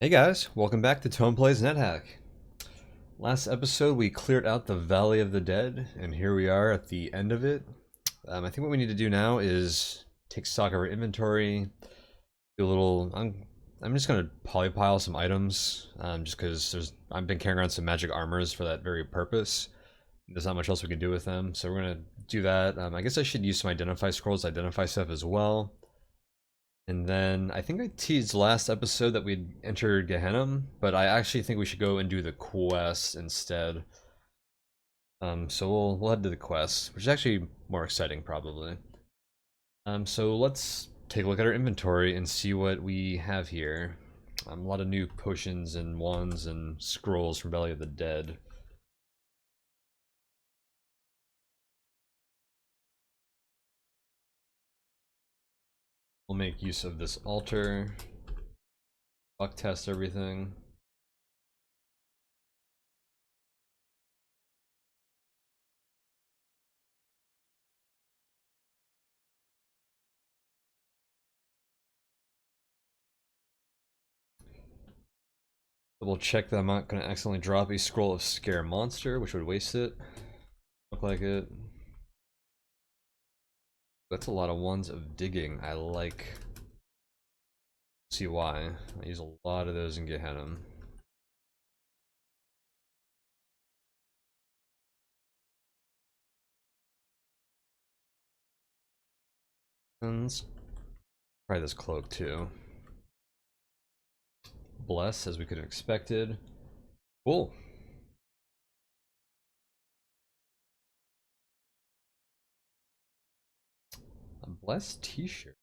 Hey guys, welcome back to Tone Plays NetHack. Last episode we cleared out the Valley of the Dead, and here we are at the end of it. I think what we need to do now is take stock of our inventory, do a little. I'm just gonna polypile some items, just because I've been carrying around some magic armors for that very purpose. There's not much else we can do with them, so we're gonna do that. I guess I should use some identify scrolls to identify stuff as well. And then I think I teased last episode that we'd entered Gehenna, but I actually think we should go and do the quest instead. So we'll head to the quest, which is actually more exciting probably. So let's take a look at our inventory and see what we have here. A lot of new potions and wands and scrolls from Valley of the Dead. We'll make use of this altar. Buck test everything. Double check that I'm not going to accidentally drop a scroll of Scare Monster, which would waste it. Look like it. That's a lot of ones of digging. I like. See why. I use a lot of those in Gehenna. And let's try this cloak too. Bless, as we could have expected. Cool. A Bless t-shirt.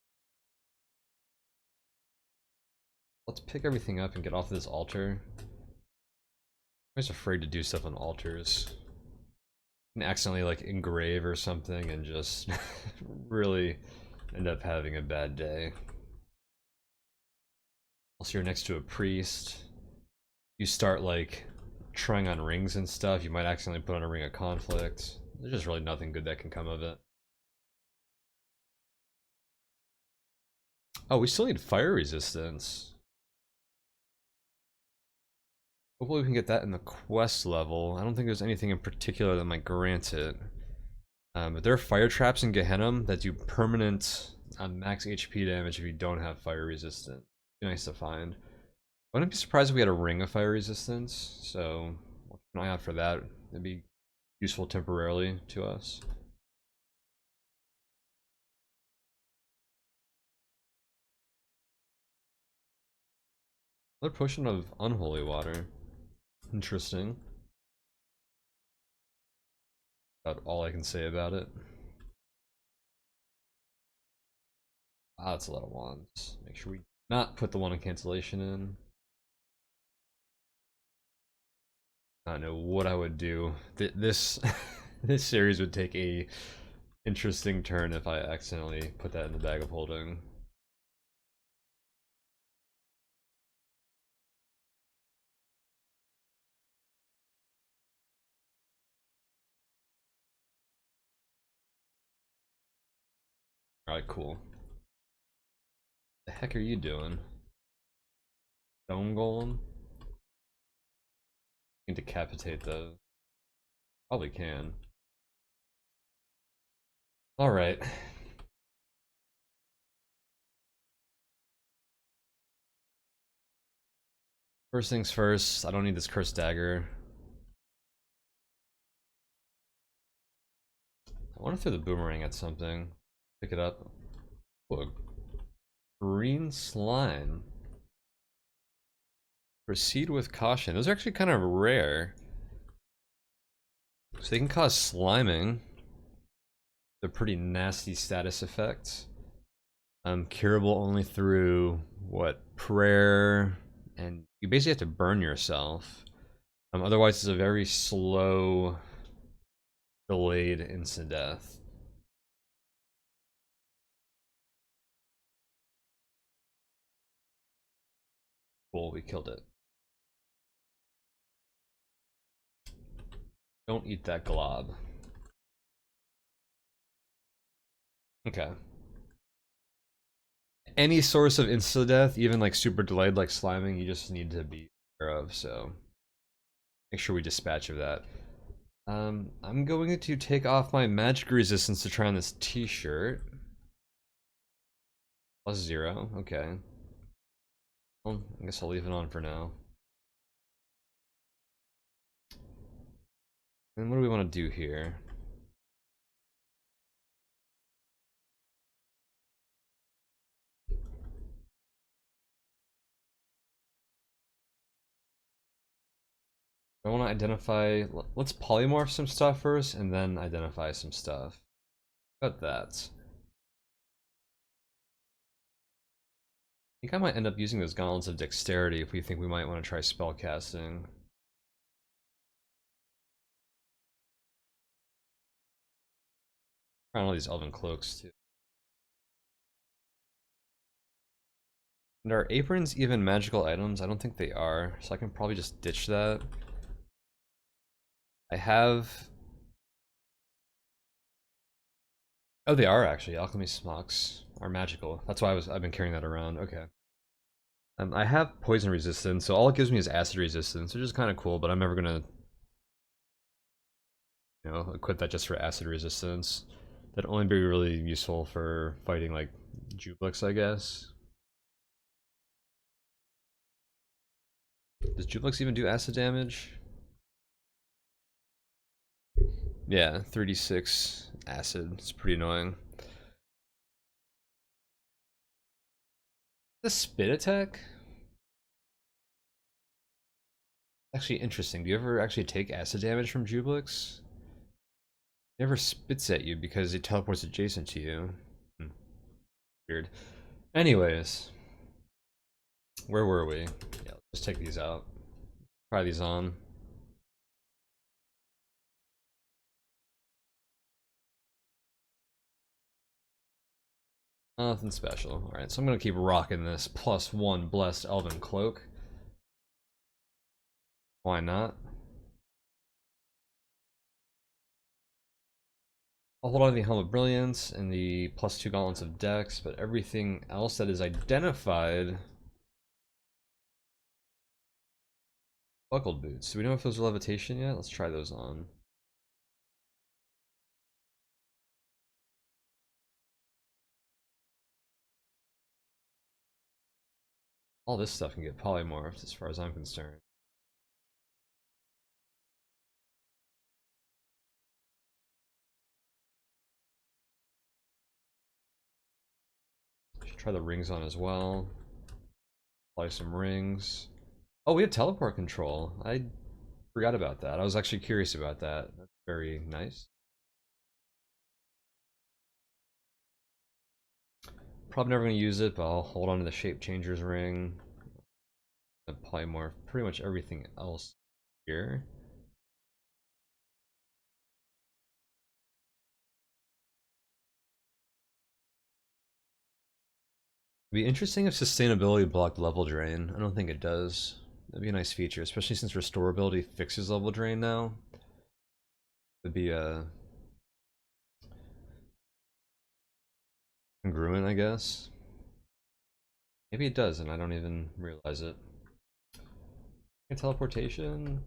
Let's pick everything up and get off of this altar. I'm always afraid to do stuff on altars. And accidentally like engrave or something and just really end up having a bad day. Also, you're next to a priest. You start like trying on rings and stuff, you might accidentally put on a ring of conflict. There's just really nothing good that can come of it. Oh, we still need fire resistance. Hopefully we can get that in the quest level. I don't think there's anything in particular that might grant it. But there are fire traps in Gehenna that do permanent max HP damage if you don't have fire resistance. Be nice to find. I wouldn't be surprised if we had a ring of fire resistance, so keep an eye out for that. It'd be useful temporarily to us. Another potion of unholy water. Interesting. About all I can say about it. Ah, that's a lot of wands. Make sure we not put the one in cancellation in. I don't know what I would do. This this series would take a interesting turn if I accidentally put that in the bag of holding. Alright, cool. The heck are you doing? Stone golem? You can decapitate those. Probably can. Alright. First things first, I don't need this cursed dagger. I want to throw the boomerang at something. Pick it up. Oh, green slime. Proceed with caution. Those are actually kind of rare. So they can cause sliming. They're pretty nasty status effects. Curable only through, what, prayer, and you basically have to burn yourself. Otherwise it's a very slow, delayed instant death. Cool, we killed it. Don't eat that glob. Okay. Any source of insta-death, even like super delayed like sliming, you just need to be aware of, so make sure we dispatch of that. I'm going to take off my magic resistance to try on this t-shirt. +0, okay. Well, I guess I'll leave it on for now. And what do we want to do here? I want to identify, let's polymorph some stuff first and then identify some stuff. Got that. I think I might end up using those gauntlets of dexterity if we think we might want to try spellcasting. Trying all these elven cloaks too. And are aprons even magical items? I don't think they are, so I can probably just ditch that. I have... Oh, they are actually. Alchemy smocks are magical. That's why I've been carrying that around. Okay. I have poison resistance, so all it gives me is acid resistance, which is kind of cool, but I'm never gonna, you know, equip that just for acid resistance. That'd only be really useful for fighting like Jublix, I guess. Does Jublix even do acid damage? Yeah, 36 acid. It's pretty annoying. The spit attack? Actually interesting. Do you ever actually take acid damage from Jublix? It never spits at you because it teleports adjacent to you. Weird. Anyways, where were we? Yeah, let's take these out. Try these on. Nothing special. Alright, so I'm gonna keep rocking this +1 blessed elven cloak. Why not? I'll hold on to the Helm of Brilliance and the +2 gauntlets of Dex, but everything else that is identified. Buckled boots. Do we know if those are levitation yet? Let's try those on. All this stuff can get polymorphed as far as I'm concerned. Should try the rings on as well. Apply some rings. Oh, we have teleport control. I forgot about that. I was actually curious about that. That's very nice. Probably never going to use it, but I'll hold on to the shape changers ring. Polymorph pretty much everything else here. It'd be interesting if sustainability blocked level drain. I don't think it does. That'd be a nice feature, especially since restorability fixes level drain now. It'd be congruent, I guess. Maybe it does, and I don't even realize it. Teleportation.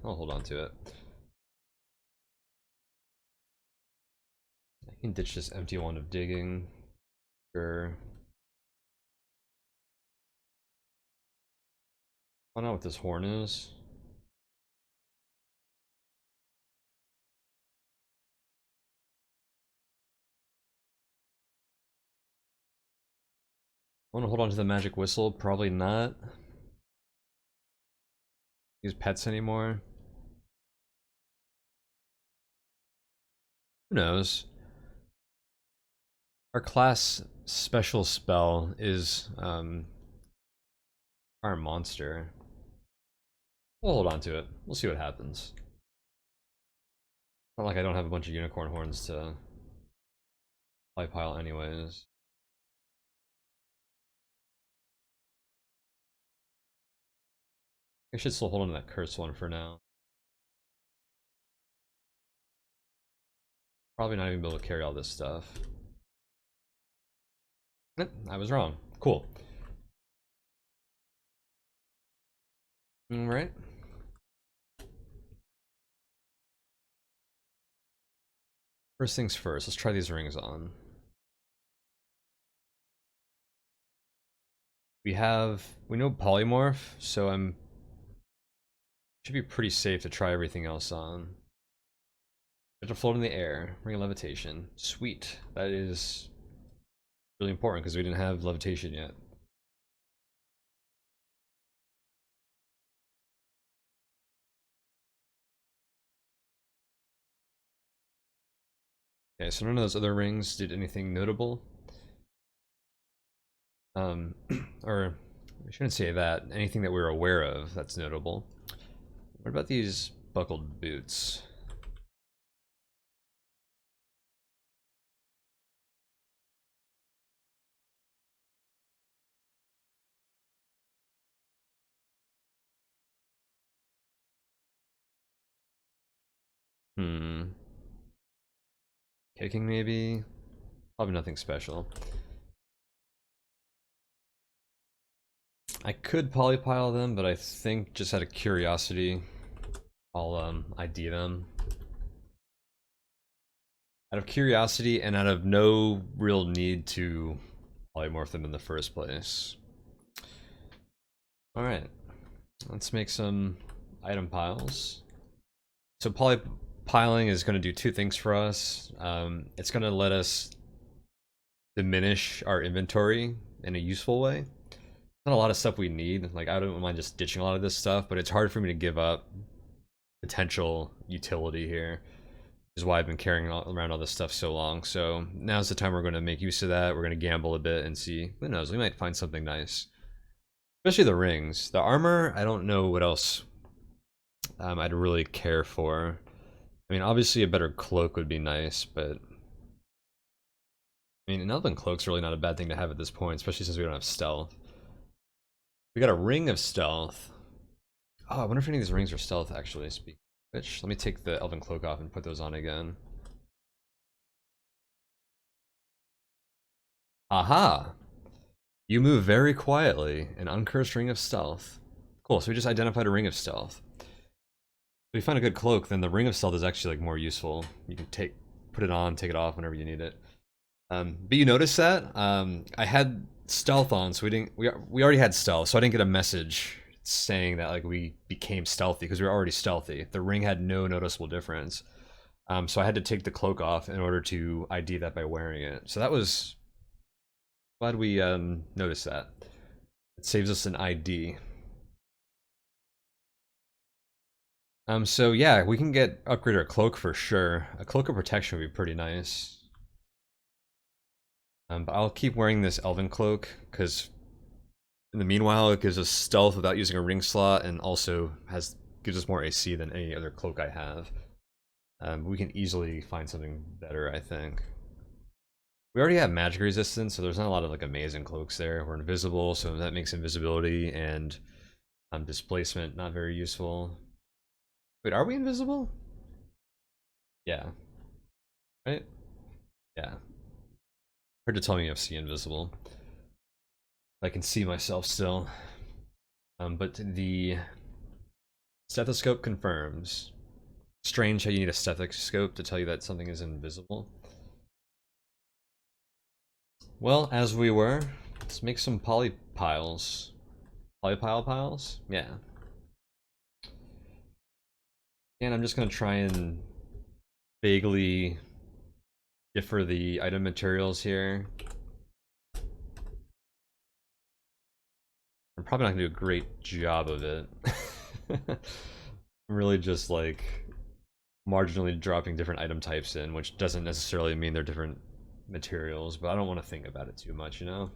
I'll hold on to it. I can ditch this empty one of digging. Sure. Find out what this horn is. I want to hold on to the magic whistle. Probably not. Use pets anymore. Who knows? Our class special spell is our monster. We'll hold on to it. We'll see what happens. Not like I don't have a bunch of unicorn horns to polypile anyways. I should still hold on to that curse one for now. Probably not even able to carry all this stuff. I was wrong. Cool. Alright. First things first, let's try these rings on. We know polymorph, so should be pretty safe to try everything else on. We have to float in the air, ring of levitation. Sweet. That is really important because we didn't have levitation yet. Okay, so none of those other rings did anything notable. Or I shouldn't say that. Anything that we're aware of that's notable. What about these buckled boots? Kicking maybe? Probably nothing special. I could polypile them, but I think just out of curiosity, I'll ID them. Out of curiosity and out of no real need to polymorph them in the first place. Alright, let's make some item piles. So polypiling is going to do two things for us. It's going to let us diminish our inventory in a useful way. Not a lot of stuff we need. Like, I don't mind just ditching a lot of this stuff, but it's hard for me to give up potential utility here. Is why I've been carrying around all this stuff so long. So now's the time we're going to make use of that. We're going to gamble a bit and see. Who knows? We might find something nice. Especially the rings. The armor, I don't know what else I'd really care for. I mean, obviously a better cloak would be nice, but I mean, an elven cloak's really not a bad thing to have at this point, especially since we don't have stealth. We got a ring of stealth. Oh, I wonder if any of these rings are stealth, actually. Speaking of which, let me take the elven cloak off and put those on again. Aha! You move very quietly. An uncursed ring of stealth. Cool, so we just identified a ring of stealth. If we find a good cloak, then the ring of stealth is actually like more useful. You can put it on, take it off whenever you need it. But you notice that I had stealth on, so we already had stealth, so I didn't get a message saying that like we became stealthy because we were already stealthy. The ring had no noticeable difference, so I had to take the cloak off in order to ID that by wearing it. So that was glad we noticed that. It saves us an ID. So yeah, we can upgrade our cloak for sure. A cloak of protection would be pretty nice. But I'll keep wearing this elven cloak, because in the meanwhile it gives us stealth without using a ring slot, and also gives us more AC than any other cloak I have. We can easily find something better, I think. We already have magic resistance, so there's not a lot of like amazing cloaks there. We're invisible, so that makes invisibility and displacement not very useful. Wait, are we invisible? Yeah. Right? Yeah. Hard to tell me if see invisible. I can see myself still. But the stethoscope confirms. Strange how you need a stethoscope to tell you that something is invisible. Well, as we were, let's make some polypiles. Polypile piles? Yeah. And I'm just gonna try and vaguely differ the item materials here. I'm probably not gonna do a great job of it. I'm really just like marginally dropping different item types in, which doesn't necessarily mean they're different materials, but I don't want to think about it too much, you know?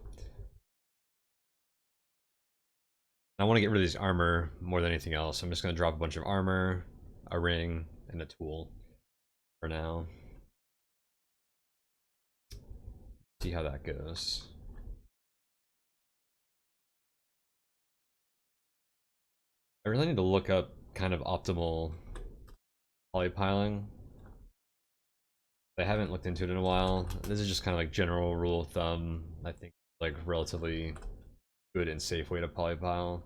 I want to get rid of these armor more than anything else. I'm just going to drop a bunch of armor, a ring, and a tool for now. See how that goes. I really need to look up kind of optimal polypiling. I haven't looked into it in a while. This is just kind of like general rule of thumb. I think like relatively good and safe way to polypile.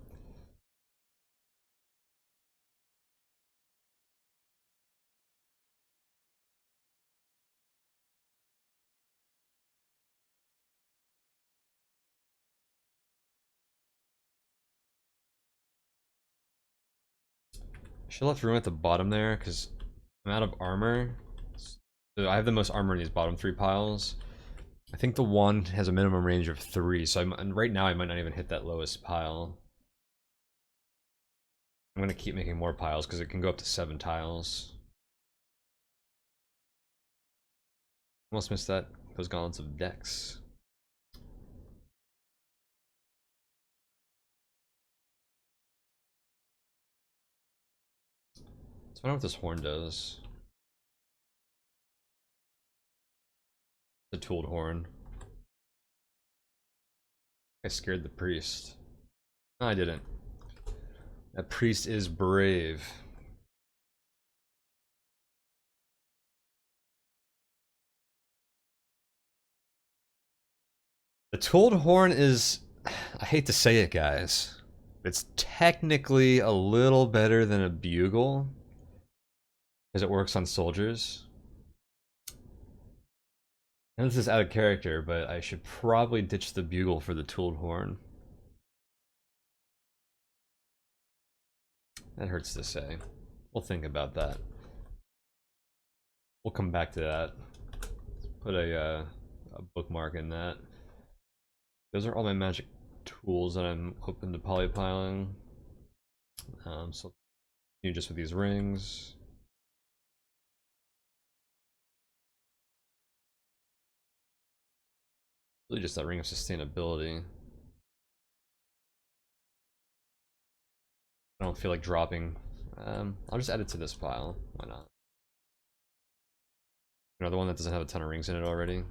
Should have left room at the bottom there because I'm out of armor. So I have the most armor in these bottom 3 piles. I think the wand has a minimum range of 3, so right now I might not even hit that lowest pile. I'm gonna keep making more piles because it can go up to 7 tiles. Almost missed that. Those gauntlets of Dex. So I wonder what this horn does. The tooled horn. I scared the priest. No, I didn't. That priest is brave. The tooled horn is... I hate to say it, guys. It's technically a little better than a bugle. Because it works on soldiers. And this is out of character, but I should probably ditch the bugle for the tooled horn. That hurts to say. We'll think about that. We'll come back to that. Put a bookmark in that. Those are all my magic tools that I'm open to polypiling. So continue just with these rings. Really just that ring of sustainability. I don't feel like dropping. I'll just add it to this pile. Why not? Another one that doesn't have a ton of rings in it already.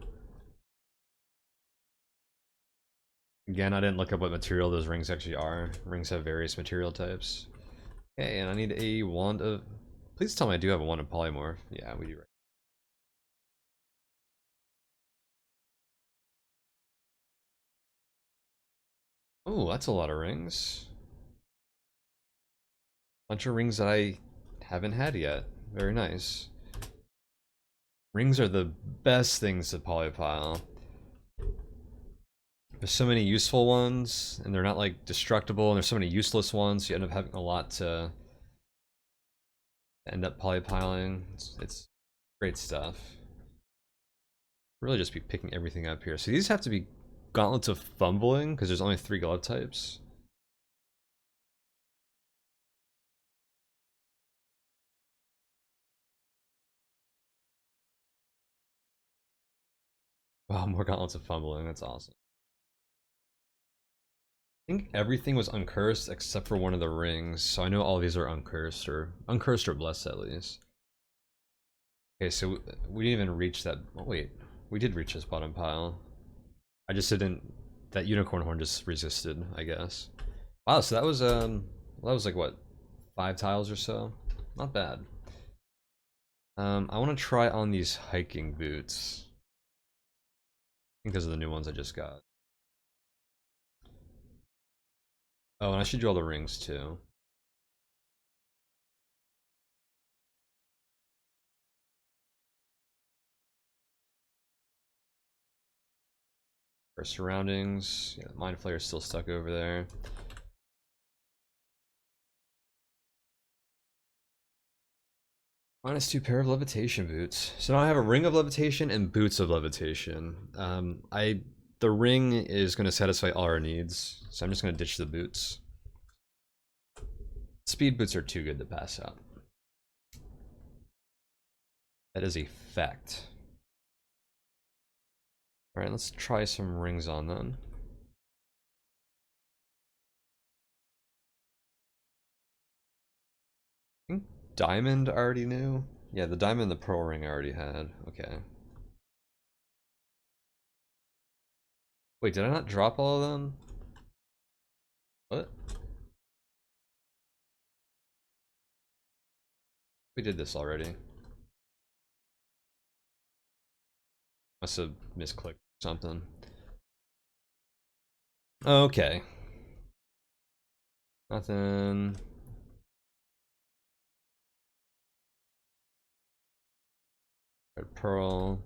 Again, I didn't look up what material those rings actually are. Rings have various material types. Okay, and I need a wand of... Please tell me I do have a wand of polymorph. Yeah, we do right. Oh, that's a lot of rings. Bunch of rings that I haven't had yet. Very nice. Rings are the best things to polypile. There's so many useful ones, and they're not like destructible, and there's so many useless ones, so you end up having a lot to end up polypiling. It's great stuff. Really just be picking everything up here. So these have to be gauntlets of fumbling, because there's only 3 glove types. Wow, more gauntlets of fumbling, that's awesome. I think everything was uncursed except for one of the rings, so I know all these are uncursed or blessed at least. Okay, so we didn't even reach that. Oh wait, we did reach this bottom pile. I just didn't. That unicorn horn just resisted, I guess. Wow, so that was like what, 5 tiles or so? Not bad. I want to try on these hiking boots. I think those are the new ones I just got. Oh, and I should do all the rings too. Our surroundings. Yeah, Mind Flayer is still stuck over there. -2 pair of levitation boots. So now I have a ring of levitation and boots of levitation. The ring is going to satisfy all our needs, so I'm just going to ditch the boots. Speed boots are too good to pass up. That is a fact. Alright, let's try some rings on then. I think diamond already knew. Yeah, the diamond and the pearl ring I already had. Okay. Wait, did I not drop all of them? What? We did this already. Must have misclicked something. Okay. Nothing. Red pearl.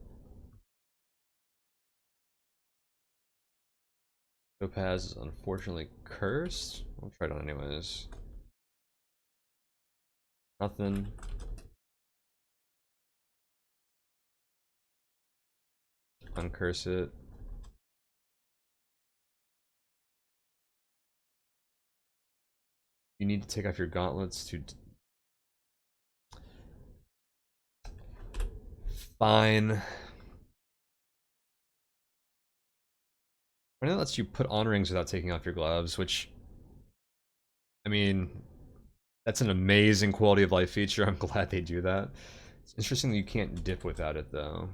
Topaz is unfortunately cursed. I'll try it on anyways. Nothing. Uncurse it. You need to take off your gauntlets to... Fine. I know that lets you put on rings without taking off your gloves, which... I mean... That's an amazing quality of life feature. I'm glad they do that. It's interesting that you can't dip without it, though.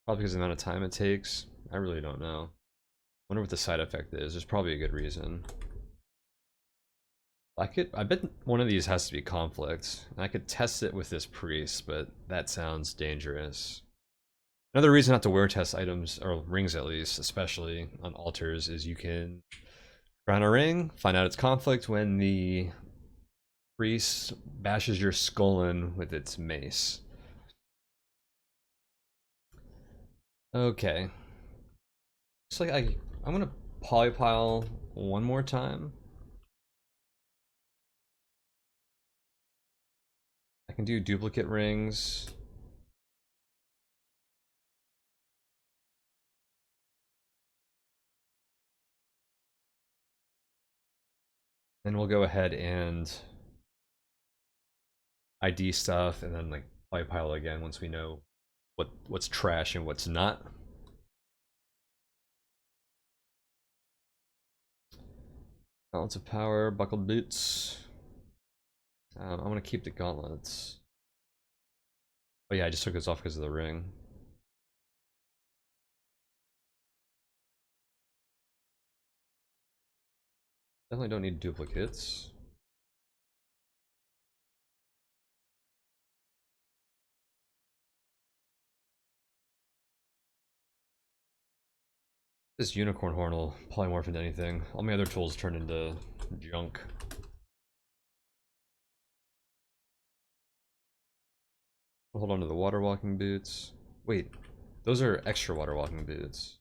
Probably because of the amount of time it takes. I really don't know. I wonder what the side effect is. There's probably a good reason. I bet one of these has to be conflict. I could test it with this priest, but that sounds dangerous. Another reason not to wear test items, or rings at least, especially on altars, is you can crown a ring, find out its conflict when the priest bashes your skull in with its mace. Okay. Looks like I'm gonna polypile one more time. I can do duplicate rings. Then we'll go ahead and ID stuff and then like polypile again once we know what's trash and what's not. Balance of power, buckled boots. I'm gonna keep the gauntlets. Oh yeah, I just took this off because of the ring. Definitely don't need duplicates. This unicorn horn will polymorph into anything. All my other tools turn into junk. Hold on to the water walking boots. Wait, those are extra water walking boots.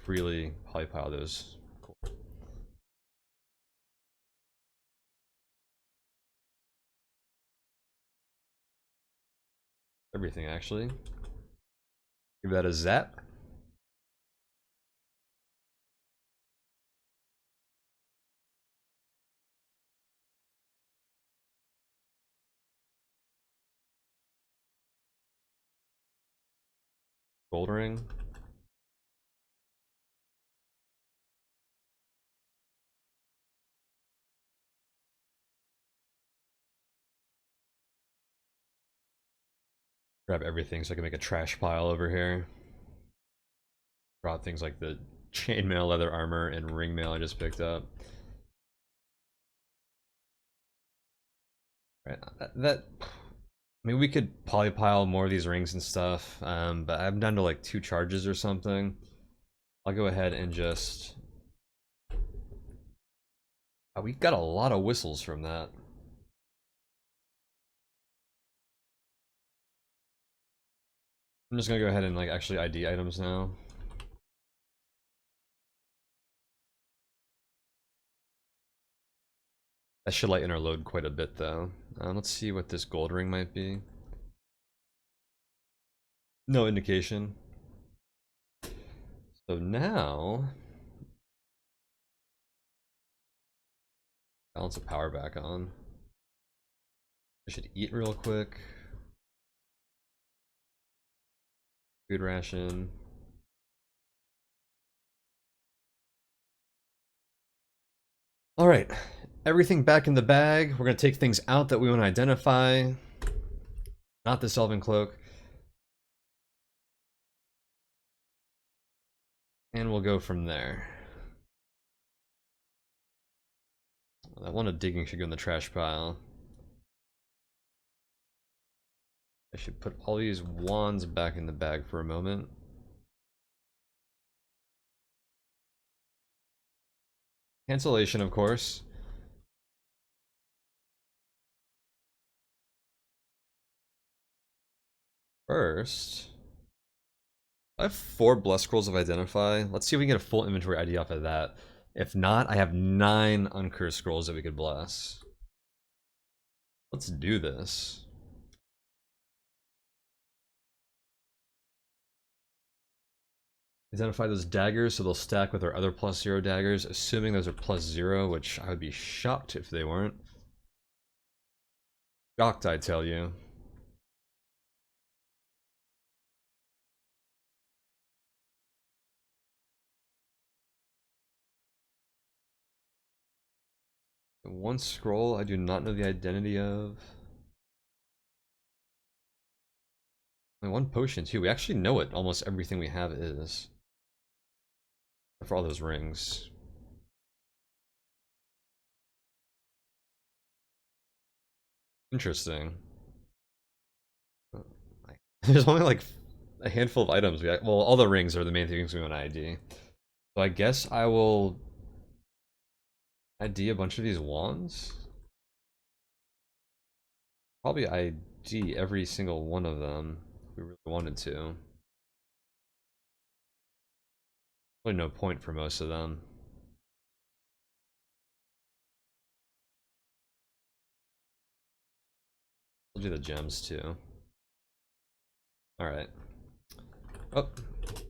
Freely polypile those. Cool. Everything actually. Give that a zap. Gold ring. Grab everything so I can make a trash pile over here. Brought things like the chainmail leather armor and ringmail I just picked up. Right, I mean, we could polypile more of these rings and stuff, but I'm down to like 2 charges or something. I'll go ahead and just... Oh, we got a lot of whistles from that. I'm just gonna go ahead and like actually ID items now. That should lighten our load quite a bit though. Let's see what this gold ring might be. No indication. So now... Balance of power back on. I should eat real quick. Food ration. Alright, everything back in the bag. We're gonna take things out that we want to identify. Not the Elven Cloak. And we'll go from there. That one of digging should go in the trash pile. I should put all these wands back in the bag for a moment. Cancellation, of course. First, I have 4 blessed scrolls of identify. Let's see if we can get a full inventory ID off of that. If not, I have 9 uncursed scrolls that we could bless. Let's do this. Identify those daggers so they'll stack with our other +0 daggers, assuming those are +0, which I would be shocked if they weren't. Shocked, I tell you. One scroll I do not know the identity of. And one potion too. We actually know what almost everything we have is. For all those rings. Interesting. There's only like a handful of items. Well, all the rings are the main things we want to ID. So I guess I will ID a bunch of these wands. Probably ID every single one of them if we really wanted to. Really no point for most of them. We'll do the gems too. Alright. Oh,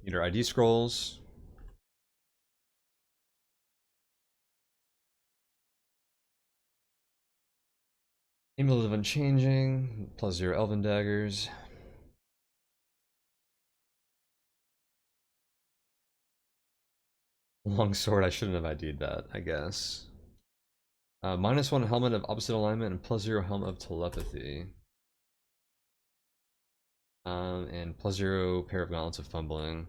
need our ID scrolls. Amulet of Unchanging, +0 Elven Daggers. Longsword, I shouldn't have ID'd that, I guess. -1 Helmet of Opposite Alignment and +0 Helmet of Telepathy. And +0 pair of Gauntlets of Fumbling.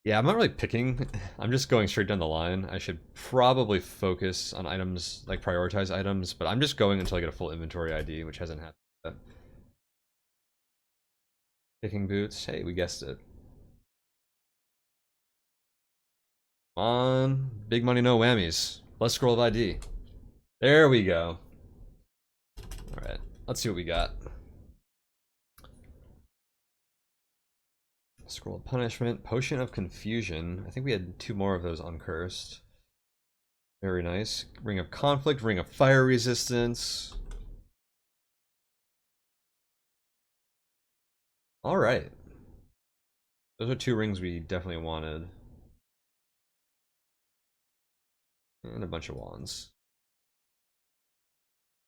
Yeah, I'm not really picking. I'm just going straight down the line. I should probably focus on items, like prioritize items, but I'm just going until I get a full inventory ID, which hasn't happened yet. Picking boots. Hey, we guessed it. Come on. Big money, no whammies. Let's scroll of ID. There we go. Alright, let's see what we got. Scroll of Punishment, Potion of Confusion. I think we had 2 more of those uncursed. Very nice. Ring of Conflict, Ring of Fire Resistance. Alright. Those are 2 rings we definitely wanted. And a bunch of wands.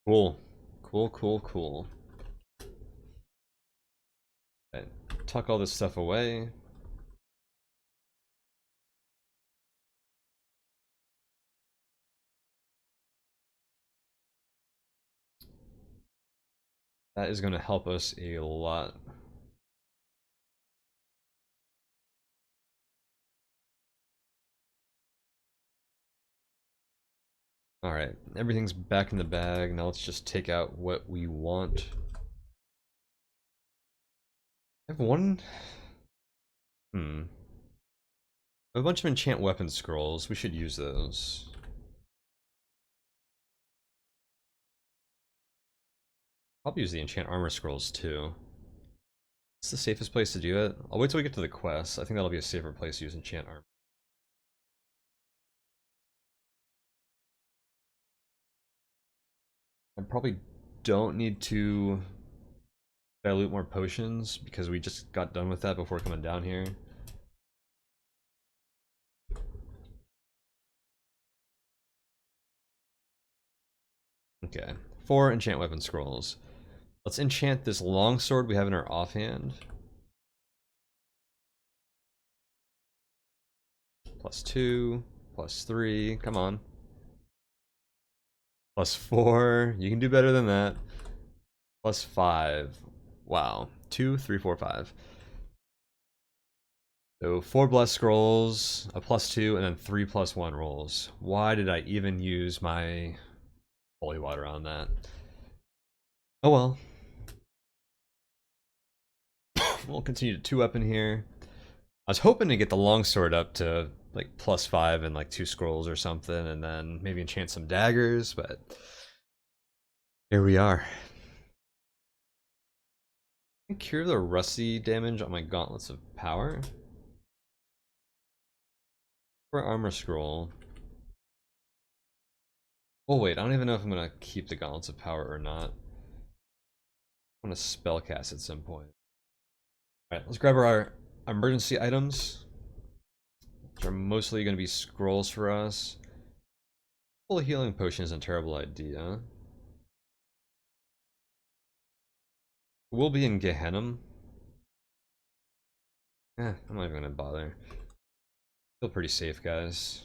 Cool. Cool, cool, cool. Right. Tuck all this stuff away. That is going to help us a lot. Alright, everything's back in the bag. Now let's just take out what we want. I have one... I have a bunch of enchant weapon scrolls. We should use those. Probably use the enchant armor scrolls too. It's the safest place to do it. I'll wait till we get to the quest. I think that'll be a safer place to use enchant armor. I probably don't need to dilute more potions because we just got done with that before coming down here. Okay, 4 enchant weapon scrolls. Let's enchant this longsword we have in our offhand. +2, +3, come on. +4, you can do better than that. +5, wow. 2, 3, 4, 5. So 4 blessed scrolls, a +2, and then 3 +1 rolls. Why did I even use my holy water on that? Oh well. We'll continue to 2-up in here. I was hoping to get the longsword up to like +5 and like 2 scrolls or something, and then maybe enchant some daggers, but here we are. Cure the rusty damage on my gauntlets of power. For armor scroll. Oh wait, I don't even know if I'm gonna keep the gauntlets of power or not. I'm gonna spellcast at some point. Alright, let's grab our emergency items, which are mostly gonna be scrolls for us. Full healing potion isn't a terrible idea. We'll be in Gehenna. I'm not even gonna bother. Feel pretty safe, guys.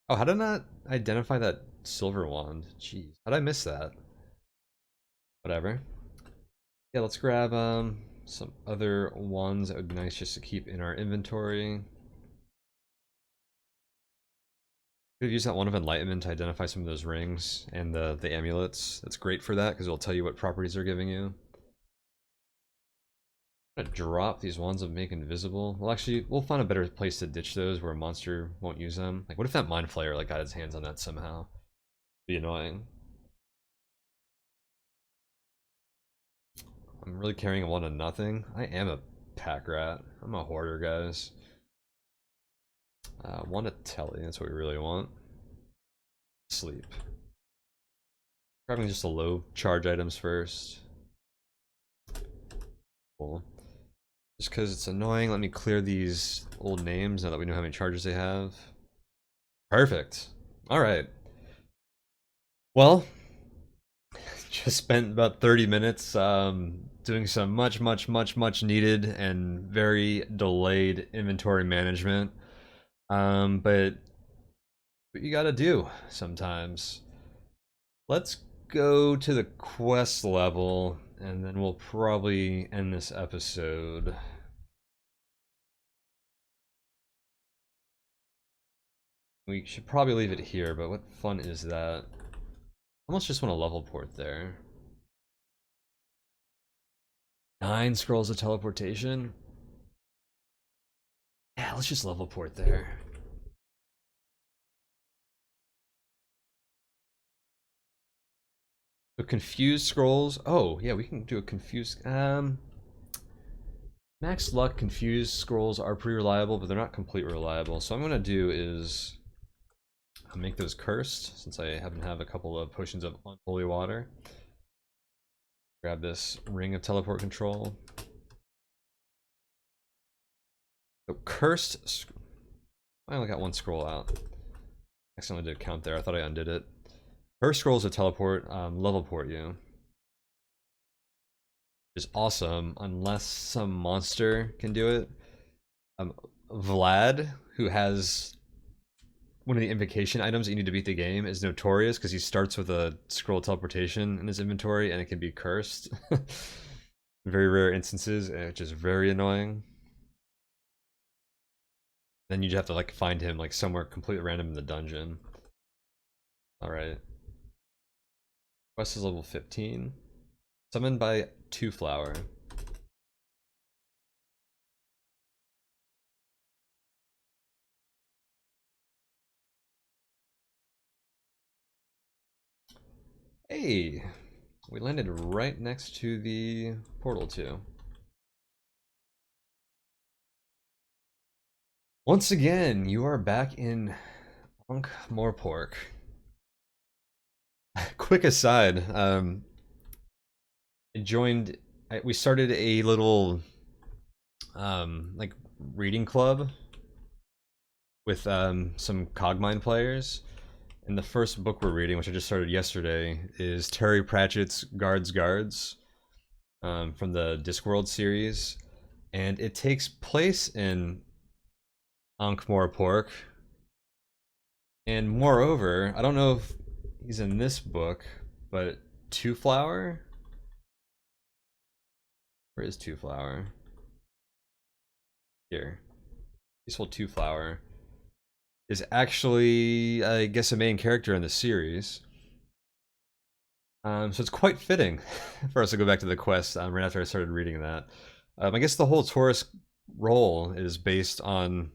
Oh, how did I not identify that silver wand? Jeez, how did I miss that? Whatever. Yeah, let's grab some other wands that would be nice just to keep in our inventory. Could have used that one of enlightenment to identify some of those rings and the amulets. That's great for that because it'll tell you what properties they're giving you. I'm gonna drop these wands of make invisible. Well, actually, we'll find a better place to ditch those where a monster won't use them. Like, what if that mind flayer like got his hands on that somehow? Be annoying. I'm really carrying a one of nothing. I am a pack rat. I'm a hoarder, guys. One of telly. That's what we really want. Sleep. Grabbing just the low charge items first. Cool. Just because it's annoying, let me clear these old names now that we know how many charges they have. Perfect. Alright. Well, just spent about 30 minutes doing some much needed and very delayed inventory management. But what you gotta do sometimes. Let's go to the quest level, and then we'll probably end this episode. We should probably leave it here, but what fun is that? I almost just want to level port there. 9 scrolls of teleportation. Yeah, let's just level port there. So confused scrolls. Oh, yeah, we can do a confused. Max luck confused scrolls are pretty reliable, but they're not completely reliable. So what I'm gonna do is I'll make those cursed, since I happen to have a couple of potions of unholy water. Grab this ring of teleport control. So cursed. I only got 1 scroll out. Accidentally did a count there. I thought I undid it. Cursed scrolls of teleport level port you. Which is awesome, unless some monster can do it. Vlad, who has one of the invocation items that you need to beat the game, is notorious because he starts with a scroll teleportation in his inventory and it can be cursed. Very rare instances, which is very annoying. Then you have to like find him like somewhere completely random in the dungeon. Alright. Quest is level 15. Summoned by 2 flower. Hey! We landed right next to the portal too. Once again, you are back in Ankh-Morpork. Quick aside, we started a little like reading club with some Cogmine players, and the first book we're reading, which I just started yesterday, is Terry Pratchett's Guards from the Discworld series, and it takes place in Ankh-Morpork. And moreover, I don't know if he's in this book, but Two Flower? Where is Two Flower? here. Peaceful 2 flower is actually, I guess, a main character in the series. So it's quite fitting for us to go back to the quest right after I started reading that. I guess the whole Taurus role is based on,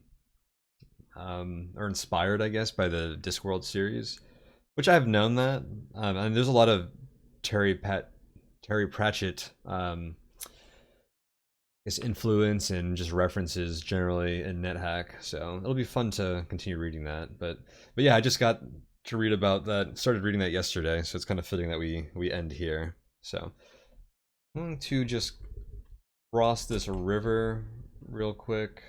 or inspired, I guess, by the Discworld series, which I've known that. And there's a lot of Terry Pratchett his influence and just references generally in NetHack, so it'll be fun to continue reading that. But yeah, I just got to read about that. Started reading that yesterday, so it's kind of fitting that we end here. So I'm going to just cross this river real quick.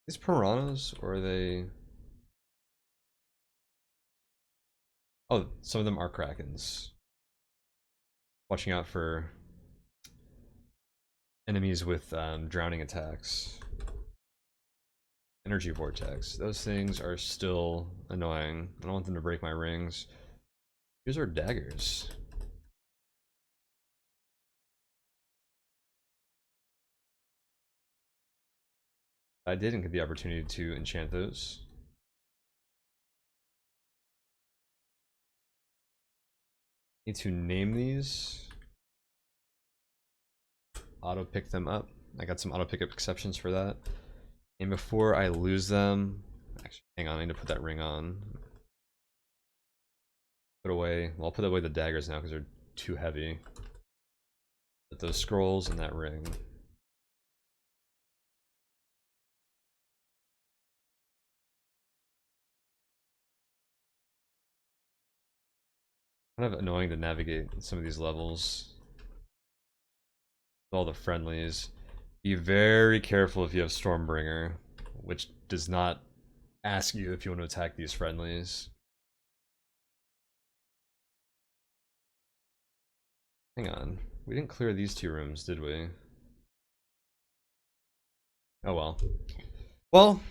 These piranhas, or are they? Oh, some of them are krakens. Watching out for enemies with drowning attacks. Energy vortex. Those things are still annoying. I don't want them to break my rings. Here's our daggers. I didn't get the opportunity to enchant those. Need to name these. Auto pick them up. I got some auto pickup exceptions for that. And before I lose them, actually, hang on, I need to put that ring on. Put away, well, I'll put away the daggers now because they're too heavy. Put those scrolls and that ring. Kind of annoying to navigate some of these levels. All the friendlies. Be very careful if you have Stormbringer, which does not ask you if you want to attack these friendlies. Hang on. We didn't clear these 2 rooms, did we? Oh well. Well,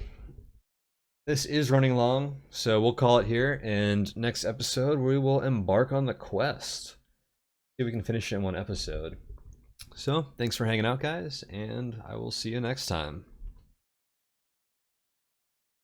this is running long, so we'll call it here, and next episode we will embark on the quest. See if we can finish it in 1 episode. So, thanks for hanging out, guys, and I will see you next time.